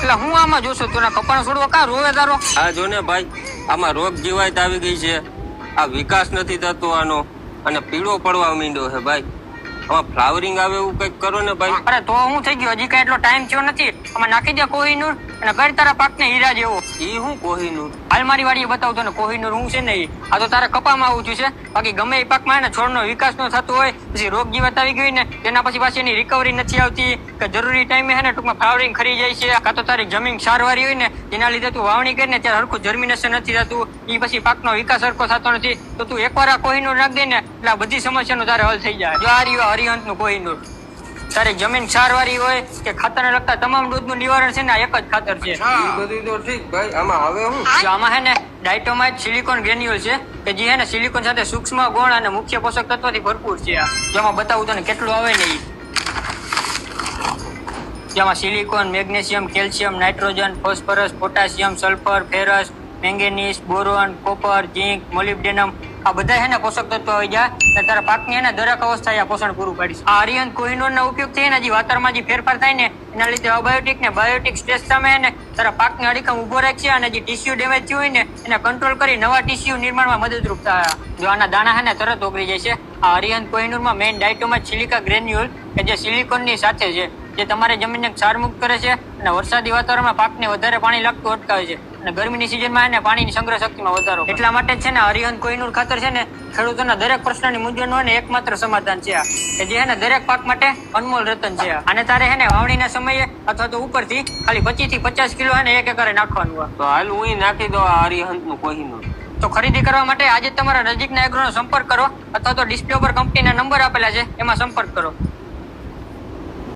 એટલે હું આમાં જોશું તને કપાનો છોડવો કા રોવે તારો? આ જો ને ભાઈ, આમાં રોગ જીવાત આવી ગઈ છે, આ વિકાસ નથી થતો આનો, અને પીળો પડવા માંડ્યો છે ભાઈ. આમાં ફ્લાવરિંગ આવે એવું કઈક કરો ને ભાઈ. અરે તો હું થઈ ગયો, હજી કઈ એટલો ટાઈમ થયો નથી. આમાં નાખી દે કોહિનૂર અને કર તારા પાકને હીરા જેવો. ઈ હું કોહિનૂર? હાલ મારી વાડીએ બતાવતો ને કોહિનૂર હું છે ને ઈ. આ તો તારા કપામાં આવું છું છે. બાકી ગમે એ પાકમાં ને છોડનો વિકાસ ન થતો હોય, પછી રોગ જીવાત આવી ગઈ ને તેના પછી પાછી એની રિકવરી નથી આવતી, કે જરૂરી ટાઈમે હે ને ટૂંકમાં ફ્લાવરિંગ ખરી જાય છે, કાં તો તારી જમીન ક્ષારવાળી હોય ને જેના લીધે તું વાવણી કરીને ત્યારે હરખું જર્મિનેશન નથી થતું, ઈ પછી પાકનો વિકાસ હરખો થતો નથી. તો તું એકવાર આ કોહિનૂર નાખ દે ને એટલે આ બધી સમસ્યાનો તારે હલ થઈ જાય. જો આ રહ્યું હરિહંતનું કોહિનૂર. તારી જમીન ક્ષારવાળી હોય કે ખાતરને લગતા તમામ દૂધનું નિવારણ છે ને આ એક જ ખાતર છે. ઈ બધું તો ઠીક ભાઈ, આમાં આવે હું? જો આમાં હે ને ડાયટોમાઇટ સિલિકોન ગ્રેન્યુલ છે કે જે હે ને સિલિકોન સાથે સૂક્ષ્મ ગુણ અને મુખ્ય પોષક તત્વોથી ભરપૂર છે. જેમાં બતાવું તને કેટલું આવે ને ઈ. જેમાં silicon, magnesium, calcium, nitrogen, phosphorus, potassium, sulphur, ferrous, manganese, boron, copper, zinc, molybdenum આ બધા હે ને પોષક તત્વો આવી જાય અને તારા પાકની હે ને દરેક અવસ્થાએ આ પોષણ પૂરું પાડી છે. આ હરિહંત કોહિનૂરના ઉપયોગથી ને જે વાતાવરણમાં જે ફેરફાર થાય ને એના લીધે અબાયોટિક ને બાયોટિક સ્ટ્રેસ સામે હે ને તારા પાકને અડીખમ ઉભો રાખશે અને જે ટીસ્યુ ડેમેજ થયું હોય ને એને કંટ્રોલ કરી નવા ટીસ્યુ નિર્માણમાં મદદરૂપ થાય. જો આના દાણા હે ને તરત ઓગળી જાય છે. આ હરિહંત કોહિનૂરમાં મેઇન ડાયટોમાઇટ સિલિકા ગ્રેન્યુલ કે જે સિલિકોનની સાથે છે, જે તમારી જમીનને ક્ષારમુક્ત કરે છે અને વરસાદી વાતાવરણમાં પાકને વધારે પાણી લાગતું અટકાવે છે અને ગરમીની સિઝનમાં એને પાણીની સંગ્રહ શક્તિમાં વધારો. એટલા માટે છે ને હરિહંત કોહિનૂર ખાતર છે ને ખેડૂતોના દરેક પ્રશ્નની મૂંઝવણનો ને એકમાત્ર સમાધાન છે, કે જે હે દરેક પાક માટે અનમોલ રતન છે. અને તારે હે ને વાવણીના સમયે અથવા તો ઉપરથી ખાલી 25 થી 50 કિલો હે ને એક એકરે નાખવાનું હોય. તો હાલ હું નાખી દો આ હરિહંતનું કોહિનૂર. તો ખરીદી કરવા માટે આજે તમારા નજીકના એગ્રોનો સંપર્ક કરો અથવા તો ડિસ્પ્લે ઉપર કંપનીના નંબર આપેલા છે એમાં સંપર્ક કરો.